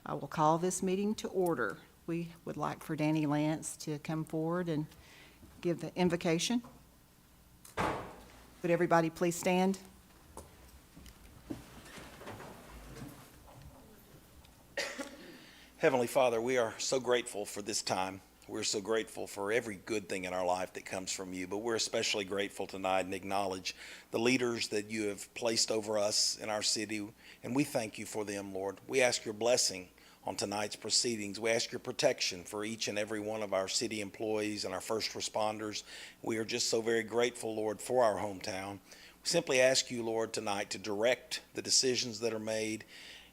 I will call this meeting to order. We would like for Danny Lance to come forward and give the invocation. Would everybody please stand? Heavenly Father, we are so grateful for this time. We're so grateful for every good thing in our life that comes from you, but we're especially grateful tonight and acknowledge the leaders that you have placed over us in our city, and we thank you for them, Lord. We ask your blessing on tonight's proceedings. We ask your protection for each and every one of our city employees and our first responders. We are just so very grateful, Lord, for our hometown. We simply ask you, Lord, tonight to direct the decisions that are made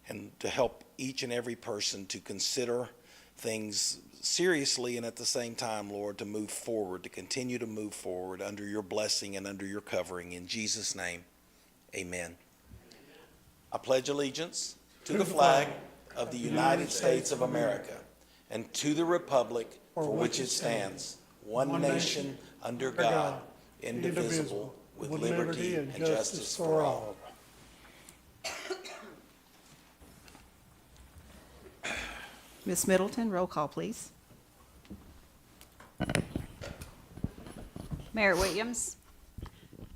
and to help each and every person to consider things seriously and at the same time, Lord, to move forward, to continue to move forward under your blessing and under your covering. In Jesus' name, amen. I pledge allegiance to the flag of the United States of America and to the republic for which it stands, one nation under God, indivisible, with liberty and justice for all. Ms. Middleton, roll call, please. Mayor Williams,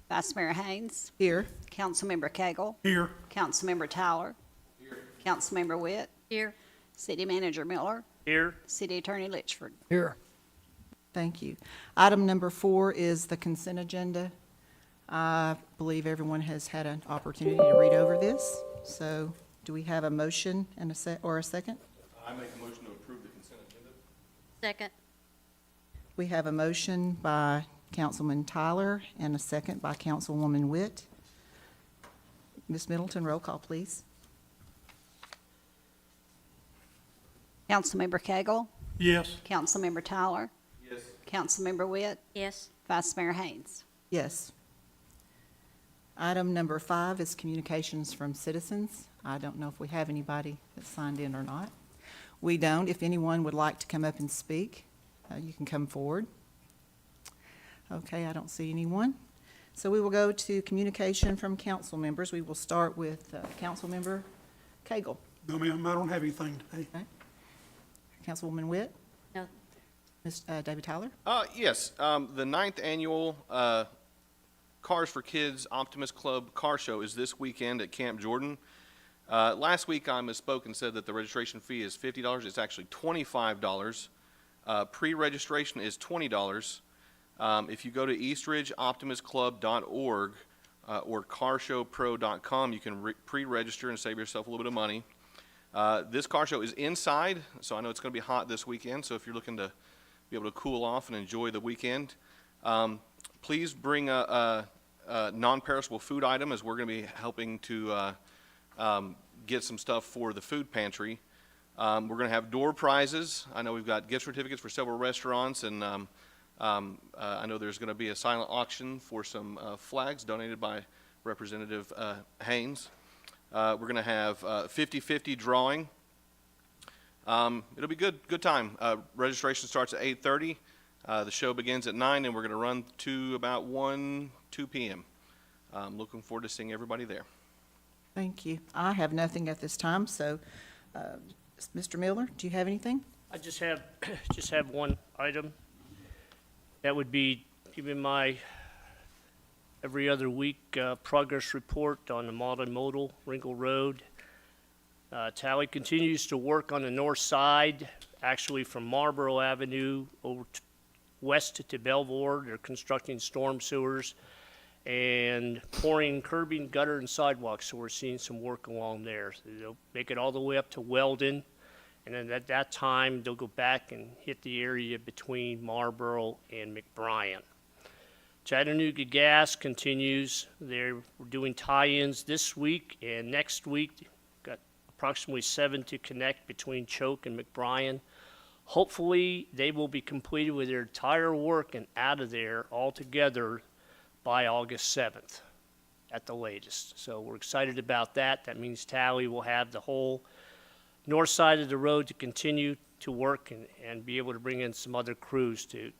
Vice Mayor Haynes, Here. Councilmember Cagle, Here. Councilmember Tyler, here. Councilmember Witt, Here. City Manager Miller, Here. City Attorney Litchford. Here. Thank you. Item number 4 is the consent agenda. I believe everyone has had an opportunity to read over this. So do we have a motion and a second? I make a motion to approve the consent agenda. Second. We have a motion by Councilman Tyler and a second by Councilwoman Witt. Ms. Middleton, roll call, please. Councilmember Cagle, Yes. Councilmember Tyler, Yes. Councilmember Witt, Yes. Vice Mayor Haynes. Yes. Item number 5 is communications from citizens. I don't know if we have anybody that's signed in or not. We don't. If anyone would like to come up and speak, you can come forward. Okay, I don't see anyone. So we will go to communication from council members. We will start with Councilmember Cagle. No, ma'am, I don't have anything today. Okay. Councilwoman Witt? No. David Tyler? Yes, the 9th annual Cars for Kids Optimus Club Car Show is this weekend at Camp Jordan. Last week I misspoke and said that the registration fee is $50. It's actually $25. Pre-registration is $20. If you go to eastridgeoptimusclub.org or carshowpro.com, you can pre-register and save yourself a little bit of money. This car show is inside, so I know it's going to be hot this weekend, so if you're looking to be able to cool off and enjoy the weekend, please bring a non-perishable food item, as we're going to be helping to get some stuff for the food pantry. We're going to have door prizes. I know we've got gift certificates for several restaurants, and I know there's going to be a silent auction for some flags donated by Representative Haynes. We're going to have 50-50 drawing. It'll be good time. Registration starts at 8:30. The show begins at 9, and we're going to run to about 2 p.m. Looking forward to seeing everybody there. Thank you. I have nothing at this time, so Mr. Miller, do you have anything? I just have one item. That would be giving my every other week progress report on the multimodal Wrinkle Road. Tally continues to work on the north side, actually from Marlboro Avenue over west to Belvoir. They're constructing storm sewers and pouring curbing, gutter, and sidewalks, so we're seeing some work along there. So they'll make it all the way up to Weldon, and then at that time, they'll go back and hit the area between Marlboro and McBrien. Chattanooga Gas continues. They're doing tie-ins this week and next week. Got approximately 7 to connect between Choke and McBrien. Hopefully, they will be completed with their entire work and out of there altogether by August 7th at the latest. So we're excited about that. That means Tally will have the whole north side of the road to continue to work and be able to bring in some other crews to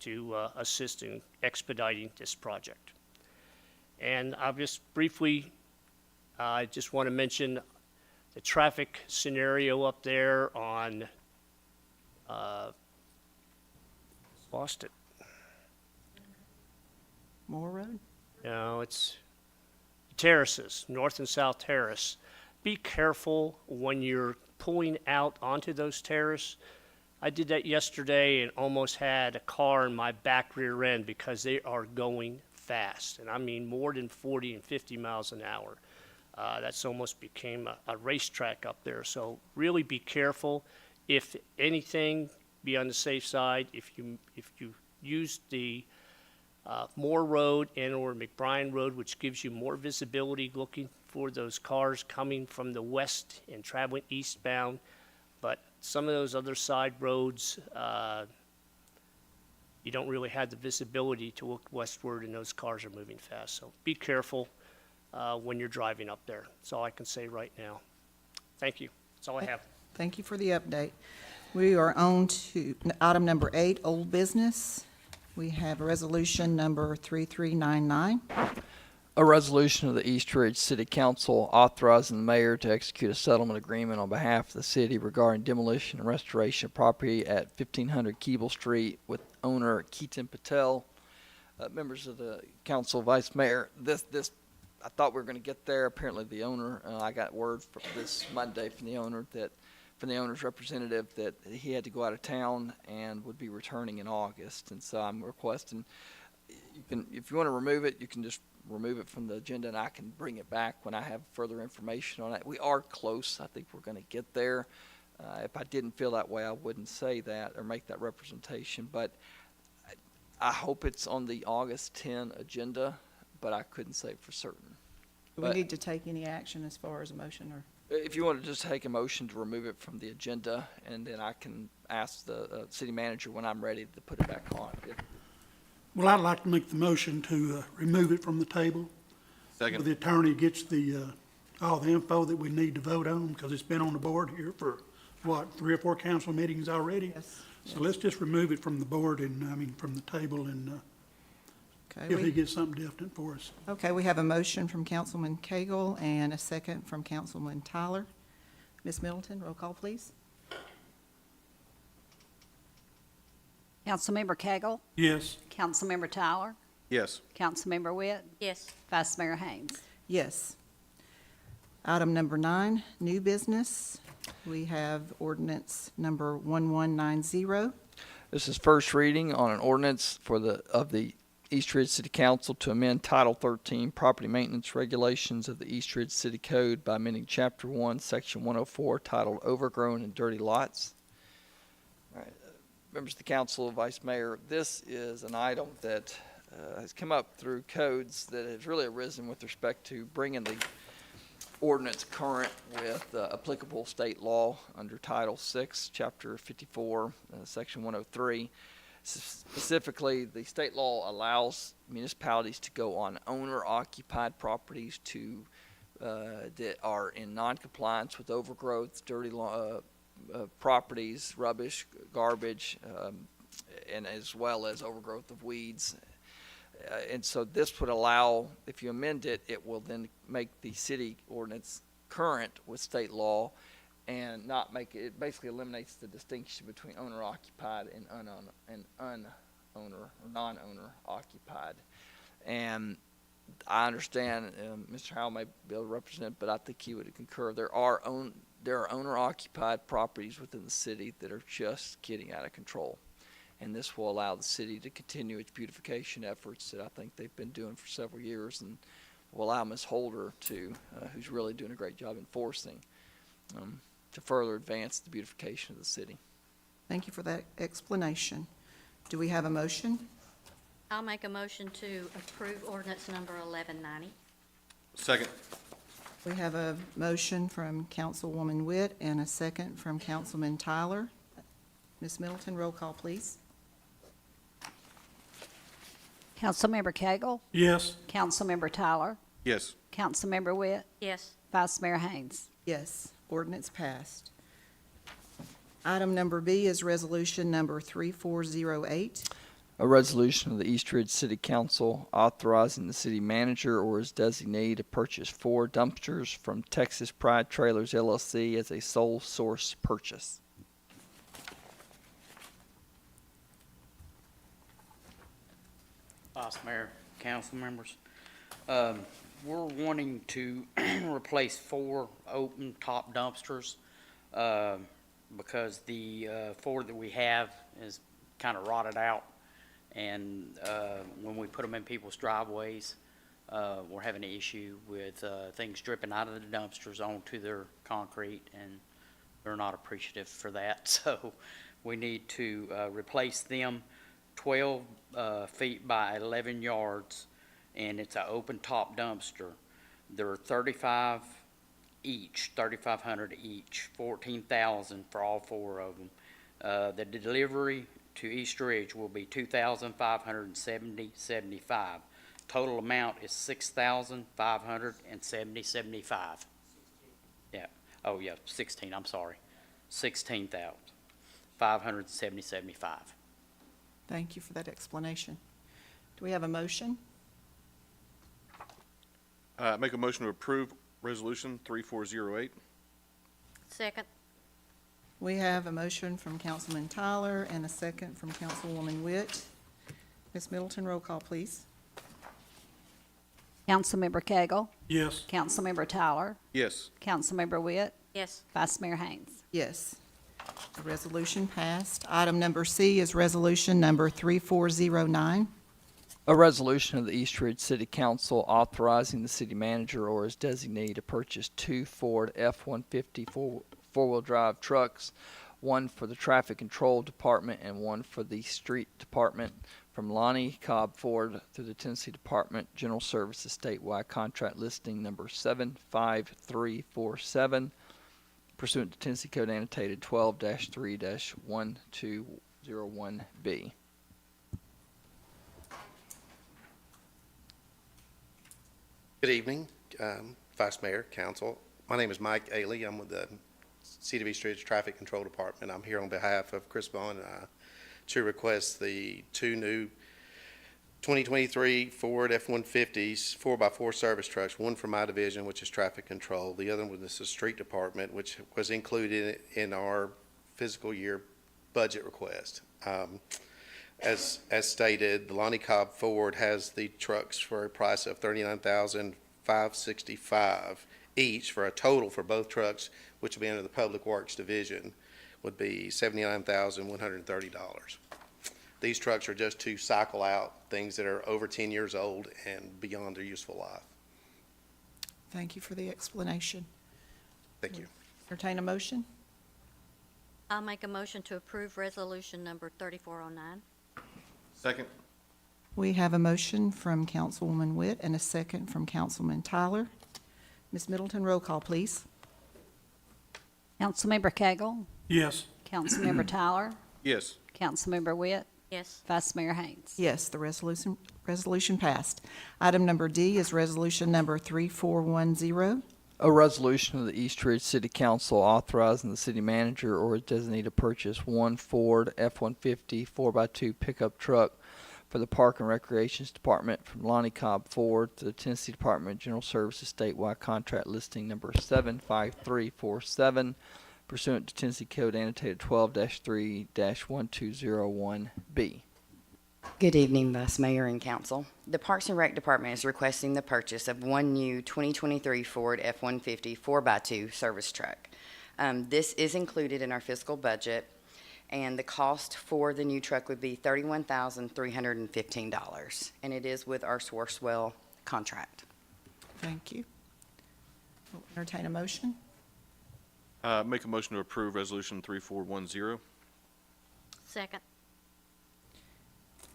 assist in expediting this project. And I'll just briefly, I just want to mention the traffic scenario up there on, lost it. Moore Road? No, it's terraces, north and south terrace. Be careful when you're pulling out onto those terraces. I did that yesterday and almost had a car in my back rear end because they are going fast. And I mean more than 40 and 50 miles an hour. That's almost became a racetrack up there. So really be careful. If anything, be on the safe side. If you use the Moore Road and or McBrien Road, which gives you more visibility looking for those cars coming from the west and traveling eastbound. But some of those other side roads, you don't really have the visibility to look westward and those cars are moving fast. So be careful when you're driving up there. That's all I can say right now. Thank you. That's all I have. Thank you for the update. We are on to item number 8, old business. We have resolution number 3399. A resolution of the East Ridge City Council authorizing the mayor to execute a settlement agreement on behalf of the city regarding demolition and restoration of property at 1500 Keeble Street with owner Keaton Patel. Members of the council, vice mayor, this I thought we were going to get there. Apparently the owner, I got word from this Monday from the owner's representative that he had to go out of town and would be returning in August. And so I'm requesting, if you want to remove it, you can just remove it from the agenda and I can bring it back when I have further information on it. We are close. I think we're going to get there. If I didn't feel that way, I wouldn't say that or make that representation. But I hope it's on the August 10 agenda, but I couldn't say for certain. Do we But- need to take any action as far as a motion or? If you want to just take a motion to remove it from the agenda, and then I can ask the city manager when I'm ready to put it back on. Well, I'd like to make the motion to remove it from the table. Second. The attorney gets all the info that we need to vote on, because it's been on the board here for, 3 or 4 council meetings already? Yes. So let's just remove it from the board from the table and Okay, if he gets something definite for us. Okay, we have a motion from Councilman Cagle and a second from Councilman Tyler. Ms. Middleton, roll call, please. Councilmember Cagle, Yes. Councilmember Tyler, Yes. Councilmember Witt, Yes. Vice Mayor Haynes. Yes. Item number 9, new business. We have ordinance number 1190. This is first reading on an ordinance of the East Ridge City Council to amend Title 13 Property Maintenance Regulations of the East Ridge City Code by amending Chapter 1, Section 104, titled Overgrown and Dirty Lots. All right, members of the council, Vice Mayor, this is an item that has come up through codes that has really arisen with respect to bringing the ordinance current with applicable state law under Title 6, Chapter 54, Section 103. Specifically, the state law allows municipalities to go on owner-occupied properties that are in non-compliance with overgrowth, dirty properties, rubbish, garbage, and as well as overgrowth of weeds. And so this would allow, if you amend it, it will then make the city ordinance current with state law and not make it, it basically eliminates the distinction between owner-occupied and unowner or non-owner occupied. And I understand, Mr. Howell may be able to represent, but I think he would concur. There are owner-occupied properties within the city that are just getting out of control. And this will allow the city to continue its beautification efforts that I think they've been doing for several years, and will allow Ms. Holder to, who's really doing a great job enforcing, to further advance the beautification of the city. Thank you for that explanation. Do we have a motion? I'll make a motion to approve ordinance number 1190. Second. We have a motion from Councilwoman Witt and a second from Councilman Tyler. Ms. Middleton, roll call, please. Councilmember Cagle, Yes. Councilmember Tyler, Yes. Councilmember Witt, Yes. Vice Mayor Haynes. Yes, ordinance passed. Item number B is resolution number 3408. A resolution of the East Ridge City Council authorizing the city manager or his designee to purchase 4 dumpsters from Texas Pride Trailers LLC as a sole source purchase. Vice Mayor, council members, we're wanting to replace 4 open top dumpsters, because the 4 that we have is kind of rotted out. And when we put them in people's driveways, we're having an issue with things dripping out of the dumpsters onto their concrete, and they're not appreciative for that. So we need to replace them. 12 feet by 11 yards, and it's an open top dumpster. They're 35 each, 3,500 each, 14,000 for all 4 of them. The delivery to East Ridge will be 2,570.75. Total amount is 6,570.75. Yeah. Oh yeah, 16. I'm sorry, 16,570.75. Thank you for that explanation. Do we have a motion? Make a motion to approve Resolution 3408. Second. We have a motion from Councilman Tyler and a second from Councilwoman Witt. Ms. Middleton, roll call, please. Councilmember Cagle. Yes. Councilmember Tyler. Yes. Councilmember Witt. Yes. Vice Mayor Haynes. Yes. The resolution passed. Item number C is resolution number 3409. A resolution of the East Ridge City Council authorizing the city manager or his designee to purchase 2 Ford F-150 four-wheel drive trucks, 1 for the Traffic Control Department and 1 for the Street Department, from Lonnie Cobb Ford through the Tennessee Department General Services statewide contract listing number 75347, pursuant to Tennessee Code Annotated 12-3-1201B. Good evening, Vice Mayor, Council. My name is Mike Ailey. I'm with the City of East Ridge Traffic Control Department. I'm here on behalf of Chris Bond to request the 2 new 2023 Ford F-150s 4x4 service trucks, one for my division, which is traffic control. The other one is the street department, which was included in our fiscal year budget request. As stated, the Lonnie Cobb Ford has the trucks for a price of $39,565 each, for a total for both trucks, which will be under the Public Works Division, would be $79,130. These trucks are just to cycle out things that are over 10 years old and beyond their useful life. Thank you for the explanation. Thank you. Entertain a motion? I'll make a motion to approve resolution number 3409. Second. We have a motion from Councilwoman Witt and a second from Councilman Tyler. Ms. Middleton, roll call, please. Councilmember Cagle. Yes. Councilmember Tyler. Yes. Councilmember Witt. Yes. Vice Mayor Haynes. Yes, the resolution passed. Item number D is resolution number 3410. A resolution of the East Ridge City Council authorizing the city manager or his designee to purchase 1 Ford F-150 4x2 pickup truck for the Park and Recreations Department, from Lonnie Cobb Ford to the Tennessee Department of General Services statewide contract listing number 75347, pursuant to Tennessee Code Annotated 12-3-1201B. Good evening, Vice Mayor and Council. The Parks and Rec Department is requesting the purchase of 1 new 2023 Ford F-150 4x2 service truck. This is included in our fiscal budget, and the cost for the new truck would be $31,315, and it is with our Sourcewell contract. Thank you. We'll entertain a motion. Make a motion to approve Resolution 3410. Second.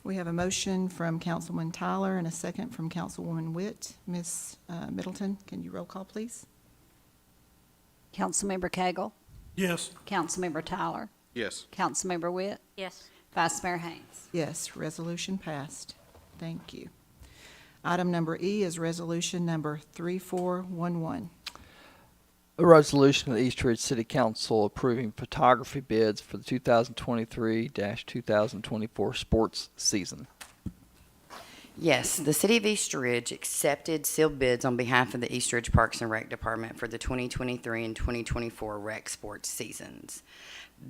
We have a motion from Councilman Tyler and a second from Councilwoman Witt. Ms. Middleton, can you roll call, please? Councilmember Cagle. Yes. Councilmember Tyler. Yes. Councilmember Witt. Yes. Vice Mayor Haynes. Yes, resolution passed. Thank you. Item number E is resolution number 3411. A resolution of the East Ridge City Council approving photography bids for the 2023-2024 sports season. Yes, the City of East Ridge accepted sealed bids on behalf of the East Ridge Parks and Rec Department for the 2023 and 2024 rec sports seasons.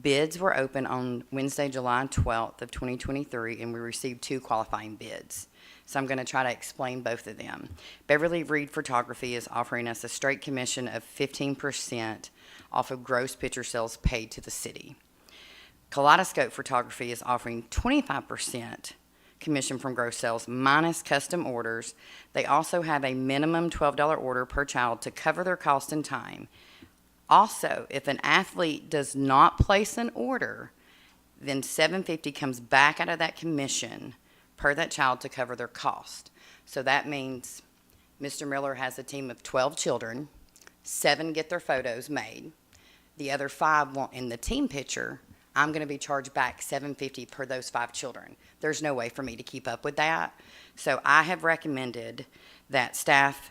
Bids were open on Wednesday, July 12th of 2023, and we received 2 qualifying bids. So I'm going to try to explain both of them. Beverly Reed Photography is offering us a straight commission of 15% off of gross picture sales paid to the city. Kaleidoscope Photography is offering 25% commission from gross sales minus custom orders. They also have a minimum $12 order per child to cover their cost and time. Also, if an athlete does not place an order, then $750 comes back out of that commission per that child to cover their cost. So that means Mr. Miller has a team of 12 children, 7 get their photos made. The other 5 want in the team picture. I'm going to be charged back $750 per those 5 children. There's no way for me to keep up with that. So I have recommended that staff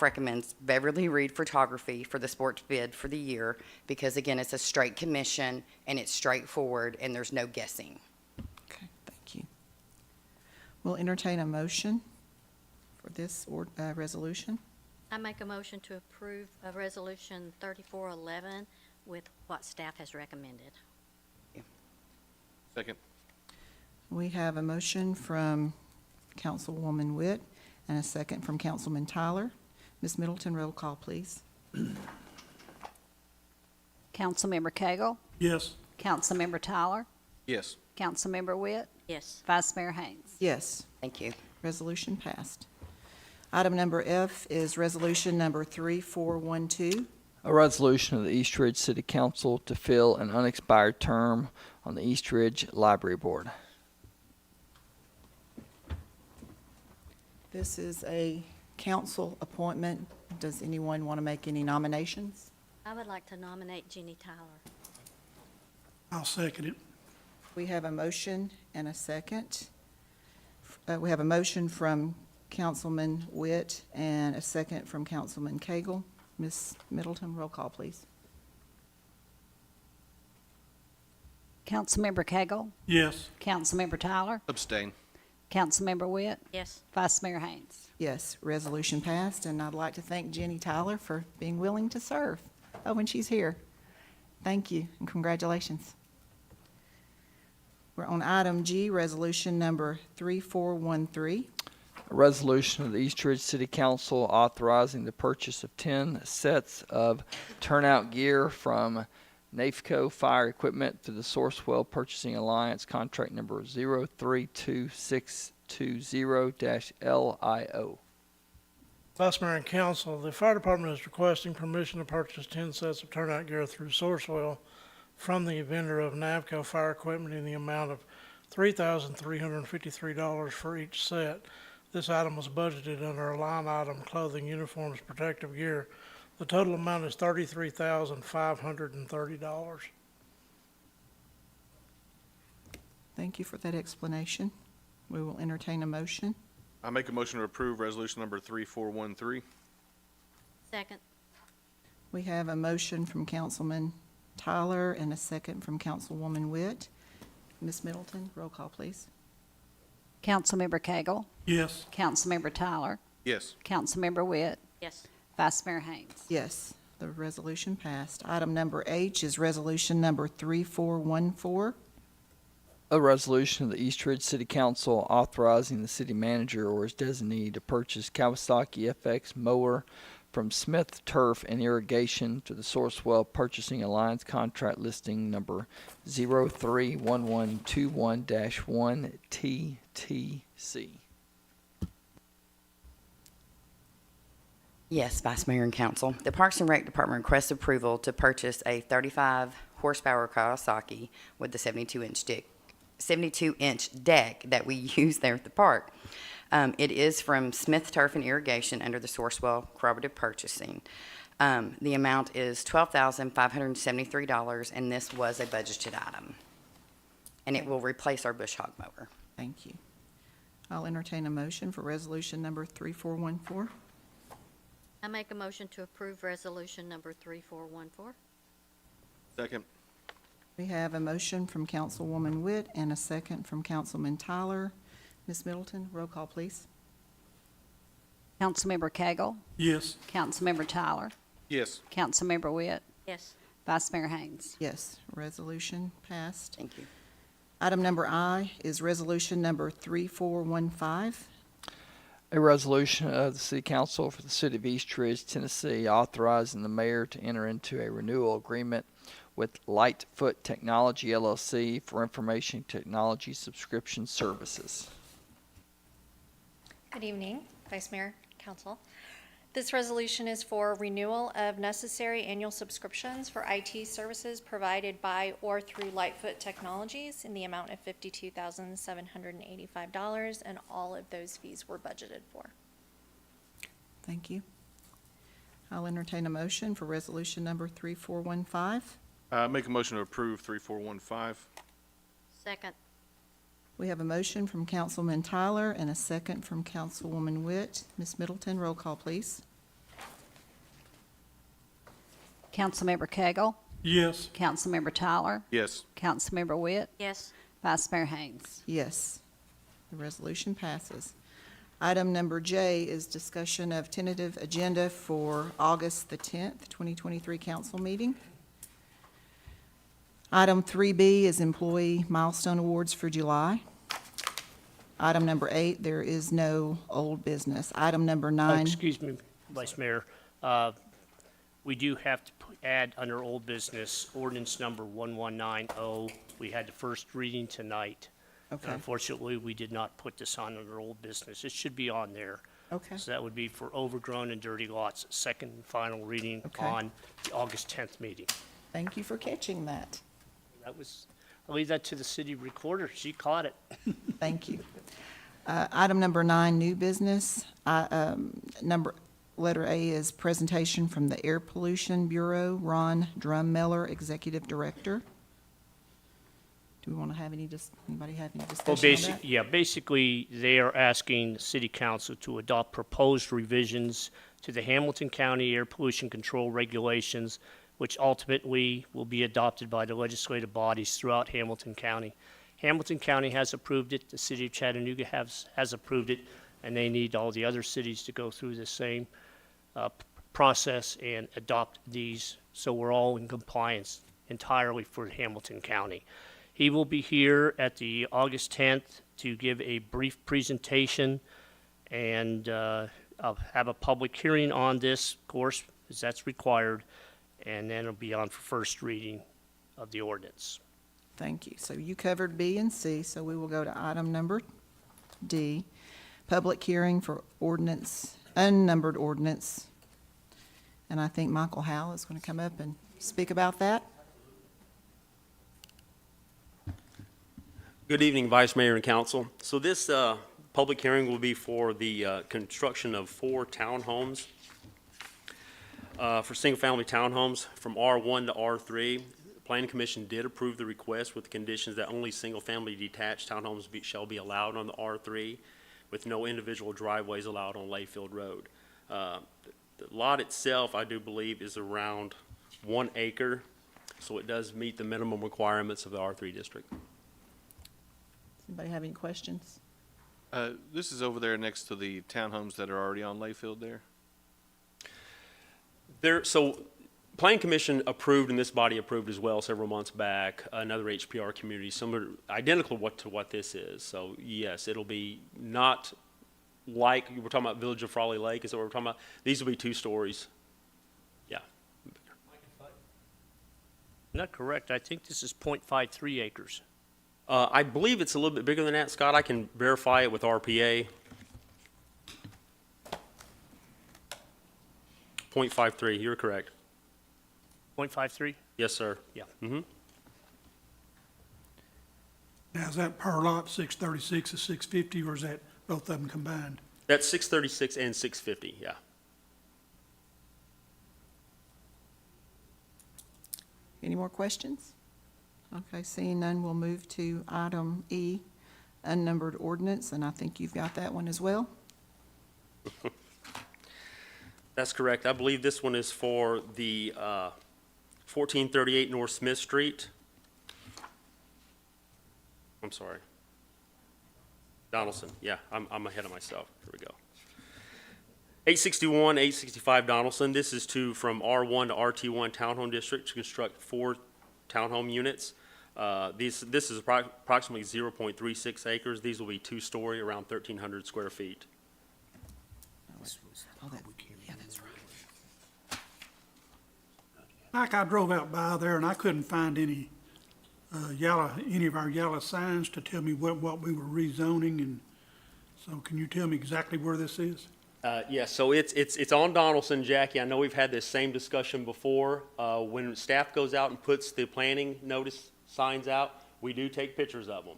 recommends Beverly Reed Photography for the sports bid for the year because, again, it's a straight commission and it's straightforward and there's no guessing. Okay, thank you. We'll entertain a motion for this resolution. I make a motion to approve of Resolution 3411 with what staff has recommended. Second. We have a motion from Councilwoman Witt and a second from Councilman Tyler. Ms. Middleton, roll call, please. Councilmember Cagle, Yes. Councilmember Tyler, Yes. Councilmember Witt, Yes. Vice Mayor Haynes. Yes, Thank you. resolution passed. Item number F is resolution number 3412. A resolution of the East Ridge City Council to fill an unexpired term on the East Ridge Library Board. This is a council appointment. Does anyone want to make any nominations? I would like to nominate Jenny Tyler. I'll second it. We have a motion and a second. We have a motion from Councilman Witt and a second from Councilman Cagle. Ms. Middleton, roll call, please. Councilmember Cagle, Yes. Councilmember Tyler, Abstain. Councilmember Witt, Yes. Vice Mayor Haynes. Yes, resolution passed, and I'd like to thank Jenny Tyler for being willing to serve. Oh, and she's here. Thank you, and congratulations. We're on item G, resolution number 3413. A resolution of the East Ridge City Council authorizing the purchase of 10 sets of turnout gear from NAFCO Fire Equipment through the Sourcewell Purchasing Alliance, contract number 032620-LIO. Vice Mayor and Council, the fire department is requesting permission to purchase 10 sets of turnout gear through Sourcewell from the vendor of NAVCO Fire Equipment in the amount of $3,353 for each set. This item was budgeted under a line item clothing, uniforms, protective gear. The total amount is $33,530. Thank you for that explanation. We will entertain a motion. I make a motion to approve resolution number 3413. Second. We have a motion from Councilman Tyler and a second from Councilwoman Witt. Ms. Middleton, roll call, please. Councilmember Cagle, Yes. Councilmember Tyler, Yes. Councilmember Witt, Yes. Vice Mayor Haynes. Yes, the resolution passed. Item number H is resolution number 3414. A resolution of the East Ridge City Council authorizing the city manager or his designee to purchase Kawasaki FX mower from Smith Turf and Irrigation to the Sourcewell Purchasing Alliance, contract listing number 031121-1TTC. Yes, Vice Mayor and Council. The Parks and Rec Department requests approval to purchase a 35 horsepower Kawasaki with the 72-inch deck that we use there at the park. It is from Smith Turf and Irrigation under the Sourcewell Cooperative Purchasing. The amount is $12,573, and this was a budgeted item. And it will replace our bush hog mower. Thank you. I'll entertain a motion for resolution number 3414. I make a motion to approve resolution number 3414. Second. We have a motion from Councilwoman Witt and a second from Councilman Tyler. Ms. Middleton, roll call, please. Councilmember Cagle, Yes. Councilmember Tyler, Yes. Councilmember Witt, Yes. Vice Mayor Haynes. Yes, resolution passed. Thank you. Item number I is resolution number 3415. A resolution of the City Council for the City of East Ridge, Tennessee, authorizing the mayor to enter into a renewal agreement with Lightfoot Technology LLC for information technology subscription services. Good evening, Vice Mayor, Council. This resolution is for renewal of necessary annual subscriptions for IT services provided by or through Lightfoot Technologies in the amount of $52,785, and all of those fees were budgeted for. Thank you. I'll entertain a motion for resolution number 3415. Make a motion to approve 3415. Second. We have a motion from Councilman Tyler and a second from Councilwoman Witt. Ms. Middleton, roll call, please. Councilmember Cagle, Yes. Councilmember Tyler, Yes. Councilmember Witt, Yes. Vice Mayor Haynes. Yes, the resolution passes. Item number J is discussion of tentative agenda for August the 10th, 2023 council meeting. Item 3B is employee milestone awards for July. Item number 8, there is no old business. Item number 9. Excuse me, Vice Mayor. We do have to add under old business ordinance number 1190. We had the first reading tonight. Okay, Unfortunately, we did not put this on under old business. It should be on there. okay, So that would be for overgrown and dirty lots, second and final reading Okay. on the August 10th meeting. thank you for catching that. I'll leave that to the city recorder. She caught it. Thank you. Item number 9, new business. Letter A is presentation from the Air Pollution Bureau, Ron Drummeller, Executive Director. Do we want to have anybody have any Well, discussion on that? basically, they are asking the city council to adopt proposed revisions to the Hamilton County Air Pollution Control Regulations, which ultimately will be adopted by the legislative bodies throughout Hamilton County. Hamilton County has approved it, the city of Chattanooga has approved it, and they need all the other cities to go through the same process and adopt these, so we're all in compliance entirely for Hamilton County. He will be here at the August 10th to give a brief presentation, and I'll have a public hearing on this, of course, because that's required, and then it'll be on for first reading of the ordinance. Thank you. So you covered B and C, so we will go to item number D, public hearing for ordinance, unnumbered ordinance. And I think Michael Howell is going to come up and speak about that. Good evening, Vice Mayor and Council. So this public hearing will be for the construction of 4 townhomes, for single-family townhomes from R1 to R3. The Planning Commission did approve the request with the conditions that only single-family detached townhomes shall be allowed on the R3, with no individual driveways allowed on Layfield Road. The lot itself, I do believe, is around 1 acre, so it does meet the minimum requirements of the R3 district. Anybody have any questions? This is over there next to the townhomes that are already on Layfield there? So, Planning Commission approved, and this body approved as well several months back, another HPR community, similar, identical to what this is. So, yes, it'll be not like, we're talking about Village of Frawley Lake, is that what we're talking about? These will be 2 stories. Yeah. Not correct. I think this is .53 acres. I believe it's a little bit bigger than that, Scott. I can verify it with RPA. 0.53, you're correct. .53? Yes, sir. Yeah. Mm-hmm. Now, is that per lot 636 or 650, or is that both of them combined? That's 636 and 650, yeah. Any more questions? Okay, seeing none, we'll move to item E, unnumbered ordinance, and I think you've got that one as well. That's correct. I believe this one is for the 1438 North Smith Street. I'm sorry. Donaldson, yeah, I'm ahead of myself. Here we go. 861, 865 Donaldson. This is from R1 to RT1 Townhome District to construct 4 townhome units. This is approximately 0.36 acres. These will be 2-story, around 1,300 square feet. Yeah, that's right. Like I drove out by there and I couldn't find any of our yellow signs to tell me what we were rezoning, and so can you tell me exactly where this is? Yes, so it's on Donaldson, Jackie. I know we've had this same discussion before. When staff goes out and puts the planning notice signs out, we do take pictures of them.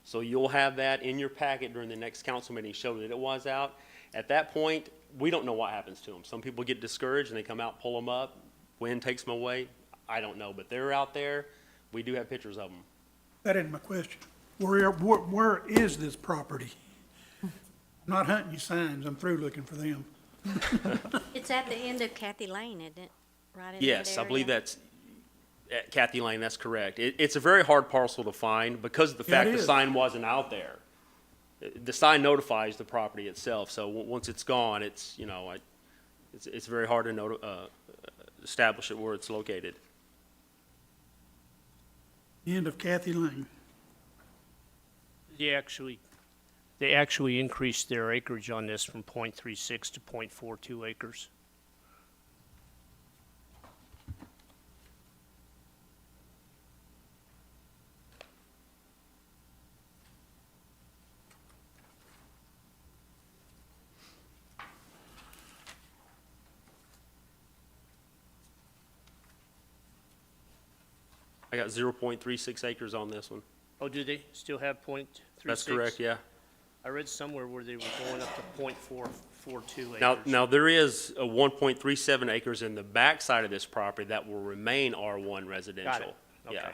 So you'll have that in your packet during the next council meeting, show that it was out. At that point, we don't know what happens to them. Some people get discouraged and they come out, pull them up. Wind takes them away. I don't know, but they're out there. We do have pictures of them. That isn't my question. Where is this property? Not hunting you signs, I'm through looking for them. It's at the end of Kathy Lane, isn't it? Right in that Yes, I believe area? that's at Kathy Lane, that's correct. It's a very hard parcel to find because of the Yeah, it fact the is. sign wasn't out there. The sign notifies the property itself, so once it's gone, it's very hard to establish it where it's located. The end of Kathy Lane. They actually increased their acreage on this from .36 to .42 acres. I got 0.36 acres on this one. Oh, do they still have .36? That's correct, yeah. I read somewhere where they were going up to .442 Now, acres. now there is a 1.37 acres in the backside of this property that will remain R1 residential. Okay. Yeah.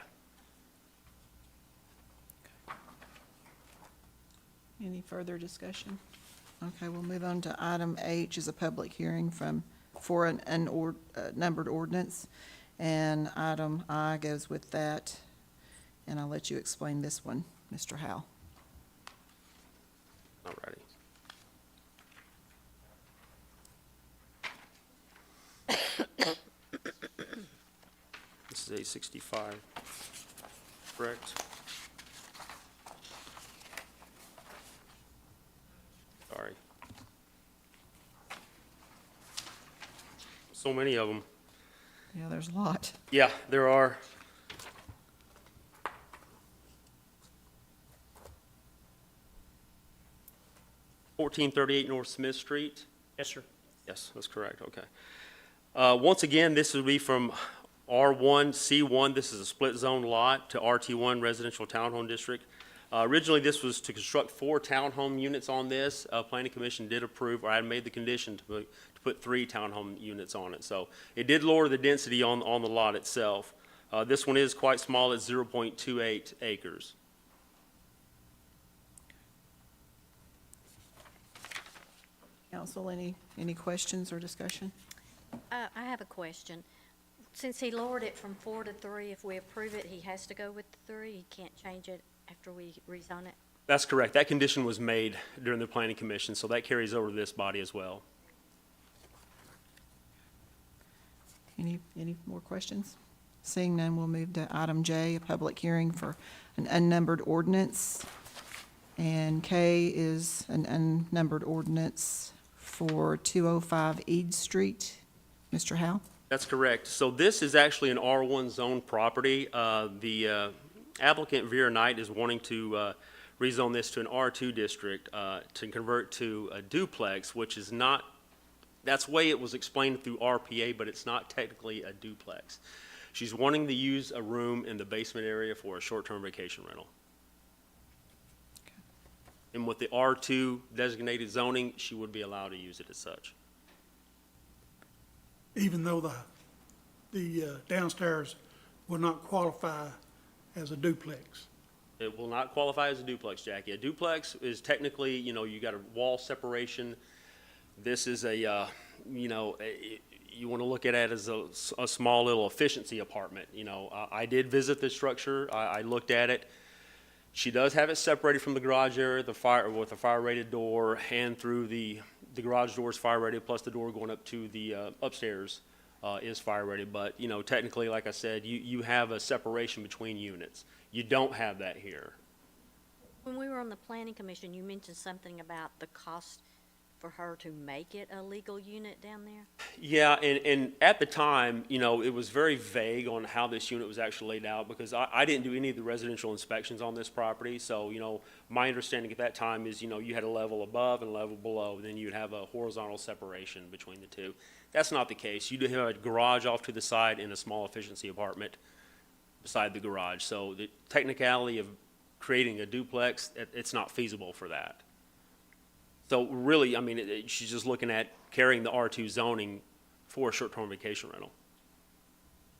Any further discussion? Okay, we'll move on to item H, is a public hearing for an numbered ordinance. And item I goes with that, and I'll let you explain this one, Mr. Howell. Alrighty. This is 865, correct? Sorry. So many of them. Yeah, there's a lot. Yeah, there are. (1438) North Smith Street. Yes, sir. Yes, that's correct, okay. Once again, this would be from R1, C1, this is a split zone lot, to RT1 Residential Townhome District. Originally, this was to construct 4 townhome units on this. Planning Commission did approve, or I had made the condition to put 3 townhome units on it. So it did lower the density on the lot itself. This one is quite small, it's 0.28 acres. Council, any questions or discussion? I have a question. Since he lowered it from 4 to 3, if we approve it, he has to go with the 3? He can't change it after we rezone it? That's correct. That condition was made during the Planning Commission, so that carries over to this body as well. Any more questions? Seeing none, we'll move to item J, a public hearing for an unnumbered ordinance. And K is an unnumbered ordinance for 205 Eads Street. Mr. Howell? That's correct. So this is actually an R1 zone property. The applicant, Vera Knight, is wanting to rezone this to an R2 district to convert to a duplex, which is not, that's the way it was explained through RPA, but it's not technically a duplex. She's wanting to use a room in the basement area for a short-term vacation rental. And with the R2 designated zoning, she would be allowed to use it as such. Even though the downstairs will not qualify as a duplex. It will not qualify as a duplex, Jackie. A duplex is technically, you got a wall separation. This is a you know, you want to look at it as a small little efficiency apartment. You know, I did visit the structure. I looked at it. She does have it separated from the garage area, with a fire-rated door, and through the garage door is fire-rated, plus the door going up to the upstairs is fire-rated. But, you know, technically, like I said, you have a separation between units. You don't have that here. When we were on the planning commission, you mentioned something about the cost for her to make it a legal unit down there? Yeah, and at the time, you know, it was very vague on how this unit was actually laid out because I didn't do any of the residential inspections on this property. So, you know, my understanding at that time is, you know, you had a level above and a level below, then you'd have a horizontal separation between the two. That's not the case. You do have a garage off to the side and a small efficiency apartment beside the garage. So the technicality of creating a duplex, it's not feasible for that. So really, I mean, she's just looking at carrying the R2 zoning for a short-term vacation rental.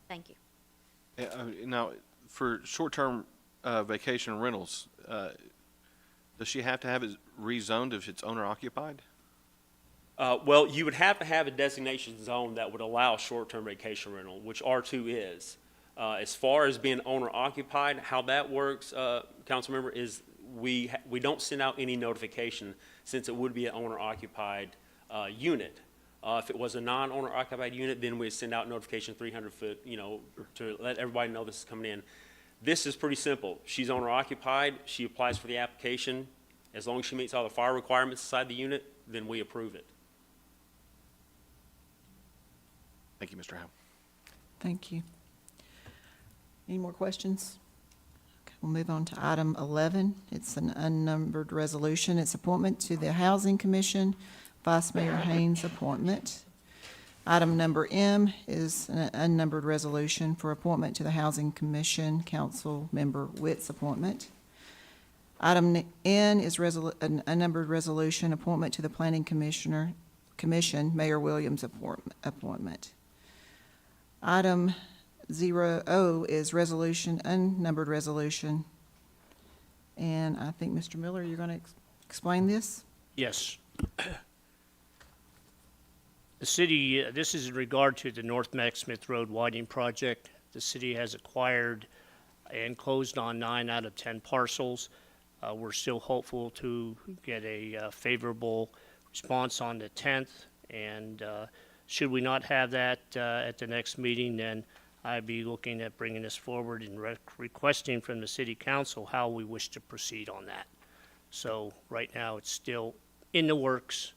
Thank you. Now, for short-term vacation rentals, does she have to have it rezoned if it's owner-occupied? Well, you would have to have a designation zone that would allow short-term vacation rental, which R2 is. As far as being owner-occupied, how that works, council member, is we don't send out any notification since it would be an owner-occupied unit. If it was a non-owner occupied unit, then we'd send out notification 300 foot, you know, to let everybody know this is coming in. This is pretty simple. She's owner occupied, she applies for the application. As long as she meets all the fire requirements inside the unit, then we approve it. Thank you, Mr. Howe. Thank you. Any more questions? Okay, we'll move on to item 11. It's an unnumbered resolution. It's appointment to the Housing Commission, Vice Mayor Haynes' appointment. Item number M is an unnumbered resolution for appointment to the Housing Commission, Council Member Witt's appointment. Item N is an unnumbered resolution, appointment to the Planning Commission, Mayor Williams' appointment. Item 0O is resolution, unnumbered resolution. And I think, Mr. Miller, you're going to explain this? Yes. The city, this is in regard to the North Mac Smith Road widening project. The city has acquired and closed on 9 out of 10 parcels. We're still hopeful to get a favorable response on the 10th. And should we not have that at the next meeting, then I'd be looking at bringing this forward and requesting from the city council how we wish to proceed on that. So right now, it's still in the works,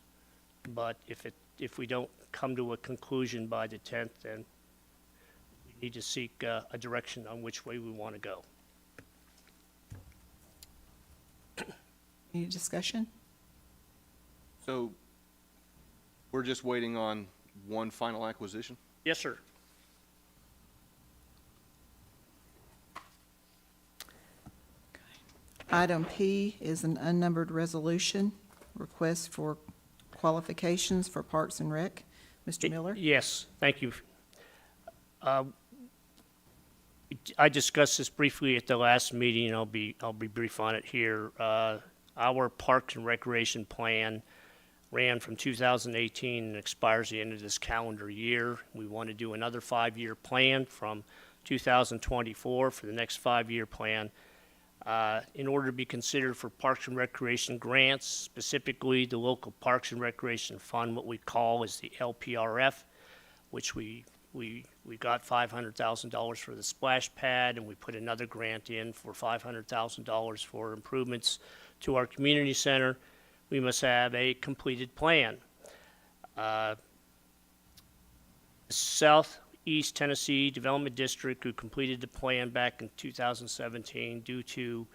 but if we don't come to a conclusion by the 10th, then we need to seek a direction on which way we want to go. Any discussion? So we're just waiting on one final acquisition? Yes, sir. Item P is an unnumbered resolution, request for qualifications for Parks and Rec. Mr. Miller? Yes, thank you. I discussed this briefly at the last meeting, and I'll be brief on it here. Our Parks and Recreation plan ran from 2018 and expires the end of this calendar year. We want to do another 5-year plan from 2024 for the next 5-year plan. In order to be considered for Parks and Recreation grants, specifically the local Parks and Recreation Fund, what we call is the LPRF, which we got $500,000 for the splash pad, and we put another grant in for $500,000 for improvements to our community center. We must have a completed plan. Southeast Tennessee Development District, who completed the plan back in 2017, due to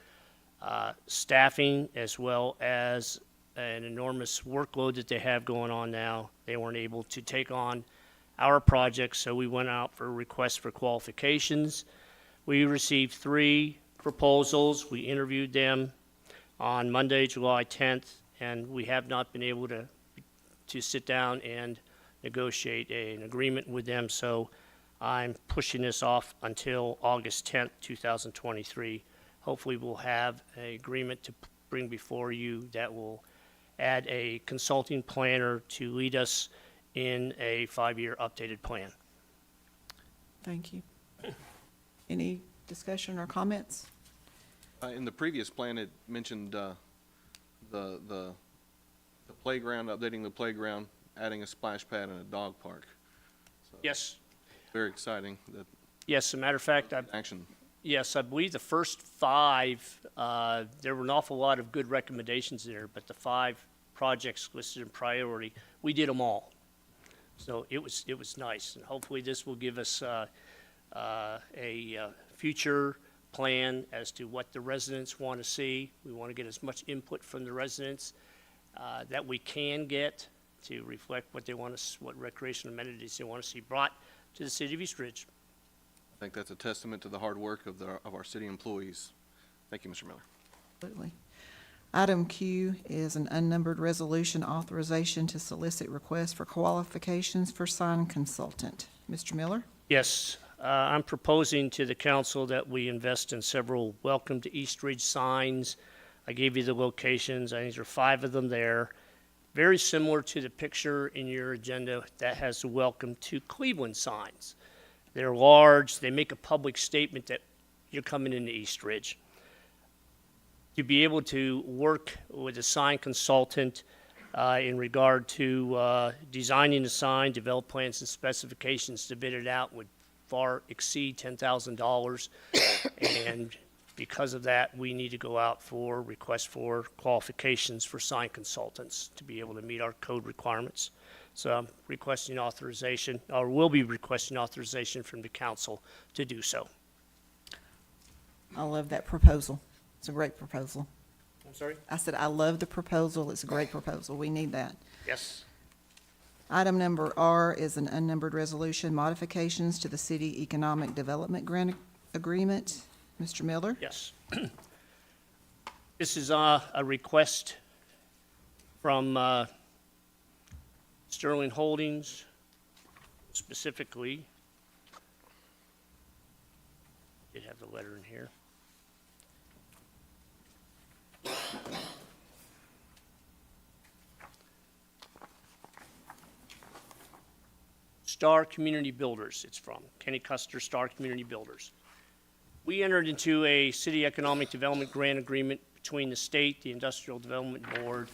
staffing as well as an enormous workload that they have going on now, they weren't able to take on our project, so we went out for requests for qualifications. We received 3 proposals. We interviewed them on Monday, July 10th, and we have not been able to sit down and negotiate an agreement with them, so I'm pushing this off until August 10th, 2023. Hopefully we'll have an agreement to bring before you that will add a consulting planner to lead us in a 5-year updated plan. Thank you. Any discussion or comments? In the previous plan, it mentioned the playground, updating the playground, adding a splash pad and a dog park. Yes, Very exciting, that yes, as a matter of fact, action. yes, I believe the first 5, there were an awful lot of good recommendations there, but the 5 projects listed in priority, we did them all. So it was nice, and hopefully this will give us a future plan as to what the residents want to see. We want to get as much input from the residents that we can get to reflect what they want to, what recreational amenities they want to see brought to the city of East Ridge. I think that's a testament to the hard work of our city employees. Thank you, Mr. Miller. Absolutely. Item Q is an unnumbered resolution authorization to solicit requests for qualifications for sign consultant. Mr. Miller? Yes, I'm proposing to the council that we invest in several Welcome to East Ridge signs. I gave you the locations. I think there are 5 of them there. Very similar to the picture in your agenda that has the Welcome to Cleveland signs. They're large. They make a public statement that you're coming into East Ridge. To be able to work with a sign consultant in regard to designing the sign, develop plans and specifications to bid it out would far exceed $10,000. And because of that, we need to go out for requests for qualifications for sign consultants to be able to meet our code requirements. So I'm requesting authorization, or will be requesting authorization from the council to do so. I love that proposal. It's a great proposal. I'm sorry? I said, I love the proposal. It's a great proposal. We need that. Yes. Item number R is an unnumbered resolution, modifications to the city economic development grant agreement. Mr. Miller? Yes. This is a request from Sterling Holdings, specifically. Did have the letter in here. Star Community Builders, it's from Kenny Custer, Star Community Builders. We entered into a city economic development grant agreement between the state, the Industrial Development Board,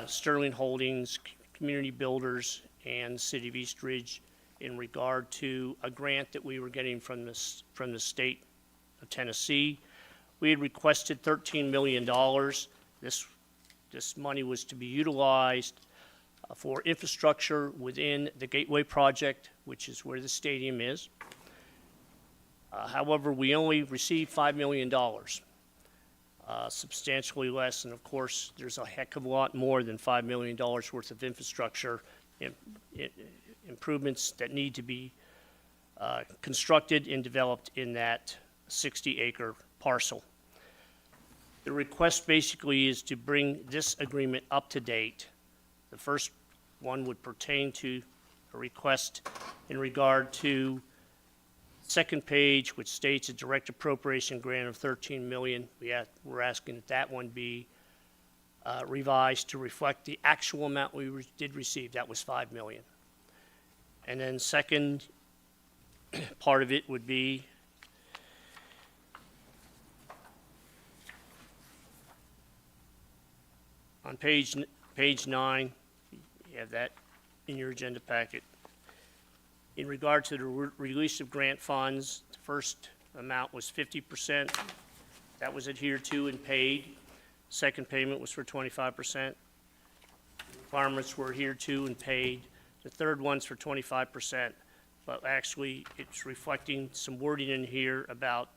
Sterling Holdings, Community Builders, and the city of East Ridge in regard to a grant that we were getting from the state of Tennessee. We had requested $13 million. This money was to be utilized for infrastructure within the Gateway project, which is where the stadium is. However, we only received $5 million, substantially less, and of course, there's a heck of a lot more than $5 million worth of infrastructure improvements that need to be constructed and developed in that 60-acre parcel. The request basically is to bring this agreement up to date. The first one would pertain to a request in regard to second page, which states a direct appropriation grant of $13 million. We're asking that one be revised to reflect the actual amount we did receive. That was $5 million. And then second part of it would be on page 9. You have that in your agenda packet. In regard to the release of grant funds, the first amount was 50%. That was adhered to and paid. Second payment was for 25%. Requirements were adhered to and paid. The third one's for 25%, but actually it's reflecting some wording in here about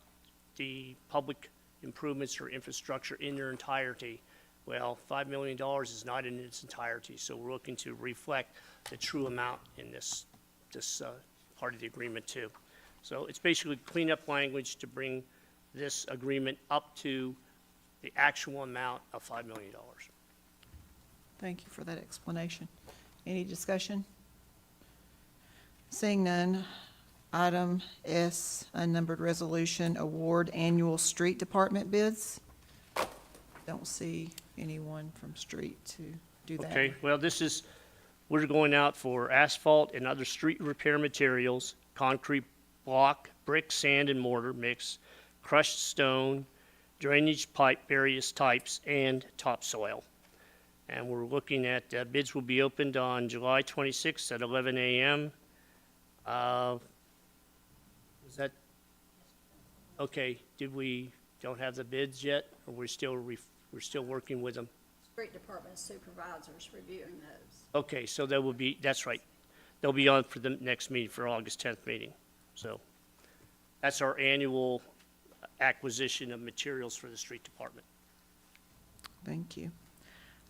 the public improvements or infrastructure in their entirety. Well, $5 million is not in its entirety, so we're looking to reflect the true amount in this part of the agreement too. So it's basically cleanup language to bring this agreement up to the actual amount of $5 million. Thank you for that explanation. Any discussion? Seeing none, item S, unnumbered resolution, award annual street department bids. Don't see anyone from street to do that. Okay, well, this is We're going out for asphalt and other street repair materials, concrete block, brick, sand, and mortar mix, crushed stone, drainage pipe, various types, and topsoil. And we're looking at, bids will be opened on July 26th at 11 a.m. Is that, okay, don't have the bids yet, or we're still working with them? Street Department supervisors reviewing those. Okay, so there will be, that's right. They'll be on for the next meeting, for August 10th meeting. So that's our annual acquisition of materials for the street department. Thank you.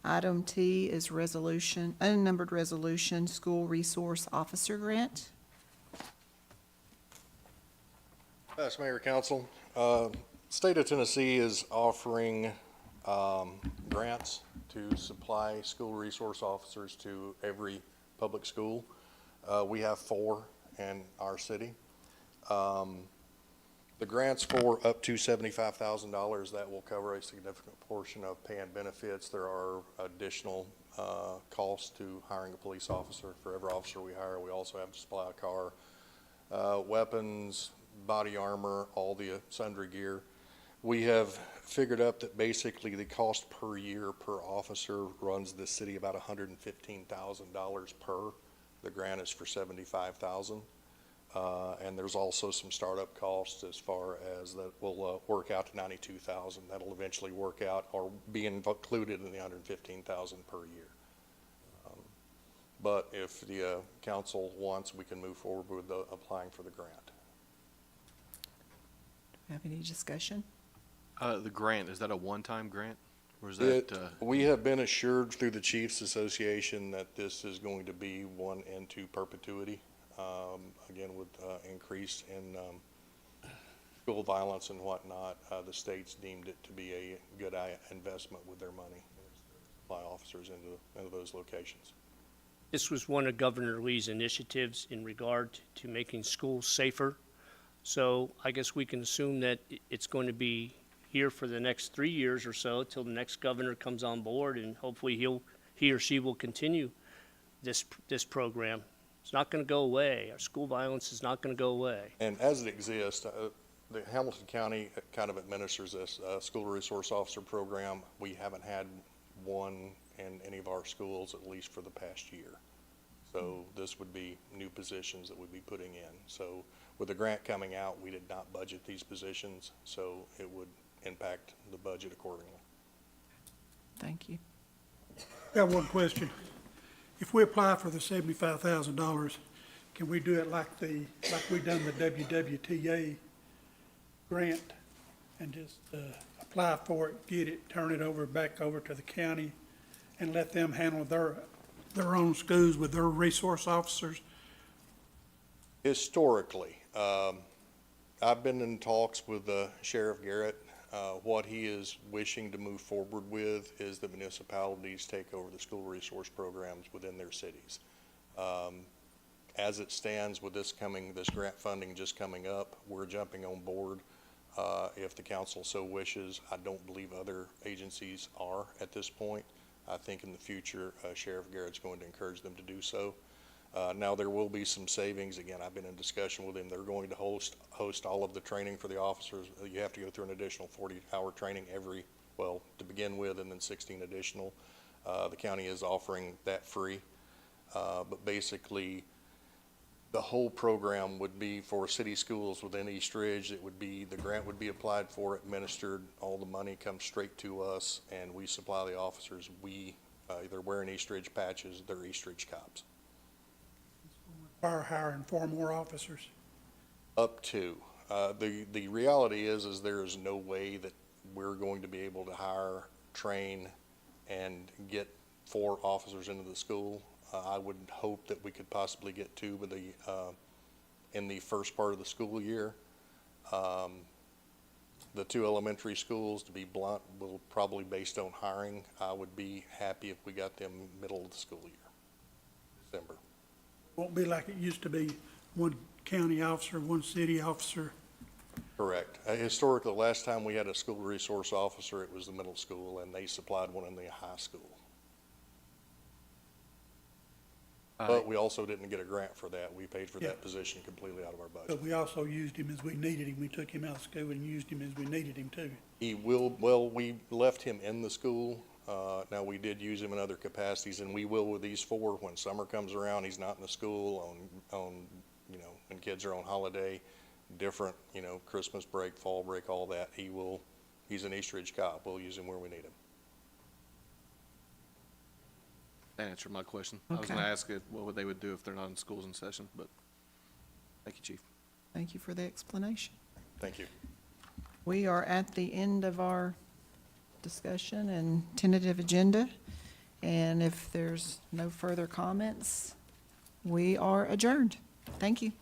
Item T is resolution, unnumbered resolution, school resource officer grant. Yes, Mayor, Council. State of Tennessee is offering grants to supply school resource officers to every public school. We have 4 in our city. The grant's for up to $75,000. That will cover a significant portion of pay and benefits. There are additional costs to hiring a police officer. For every officer we hire, we also have to supply a car, weapons, body armor, all the sundry gear. We have figured up that basically the cost per year per officer runs the city about $115,000 per. The grant is for $75,000. And there's also some startup costs as far as that will work out to $92,000. That'll eventually work out or be included in the $115,000 per year. But if the council wants, we can move forward with applying for the grant. Have any discussion? The grant, is that a one-time grant? Or is that, We have been assured through the Chiefs Association that this is going to be one into perpetuity. Again, with increase in school violence and whatnot, the state's deemed it to be a good investment with their money. Supply officers into those locations. This was one of Governor Lee's initiatives in regard to making schools safer. So I guess we can assume that it's going to be here for the next 3 years or so till the next governor comes on board, and hopefully he or she will continue this program. It's not going to go away. Our school violence is not going to go away. And as it exists, the Hamilton County kind of administers this school resource officer program. We haven't had one in any of our schools, at least for the past year. So this would be new positions that we'd be putting in. So with the grant coming out, we did not budget these positions, so it would impact the budget accordingly. Thank you. Got one question. If we apply for the $75,000, can we do it like we done the WWTA grant and just apply for it, get it, turn it back over to the county and let them handle their own schools with their resource officers? Historically, I've been in talks with Sheriff Garrett. What he is wishing to move forward with is the municipalities take over the school resource programs within their cities. As it stands with this grant funding just coming up, we're jumping on board. If the council so wishes, I don't believe other agencies are at this point. I think in the future, Sheriff Garrett's going to encourage them to do so. Now, there will be some savings. Again, I've been in discussion with them. They're going to host all of the training for the officers. You have to go through an additional 40-hour training to begin with, and then 16 additional. The county is offering that free. But basically, the whole program would be for city schools within East Ridge. The grant would be applied for, administered. All the money comes straight to us, and we supply the officers. We either wearing East Ridge patches, they're East Ridge cops. Or hiring 4 more officers? Up to. The reality is there is no way that we're going to be able to hire, train, and get 4 officers into the school. I would hope that we could possibly get 2 in the first part of the school year. The 2 elementary schools, to be blunt, will probably, based on hiring, I would be happy if we got them middle of the school year, December. Won't be like it used to be, 1 county officer, 1 city officer. Correct. Historically, last time we had a school resource officer, it was the middle school, and they supplied one in the high school. But we also didn't get a grant for that. We paid for that position completely out of our budget. But we also used him as we needed him. We took him out of school and used him as we needed him too. He will, well, we left him in the school. Now, we did use him in other capacities, and we will with these 4. When summer comes around, he's not in the school when kids are on holiday, different, Christmas break, fall break, all that. He's an East Ridge cop. We'll use him where we need him. That answered my question. I was Okay. gonna ask it, what would they would do if they're not in schools in session, but, thank you, Chief. Thank you for the explanation. Thank you. We are at the end of our discussion and tentative agenda, and if there's no further comments, we are adjourned. Thank you.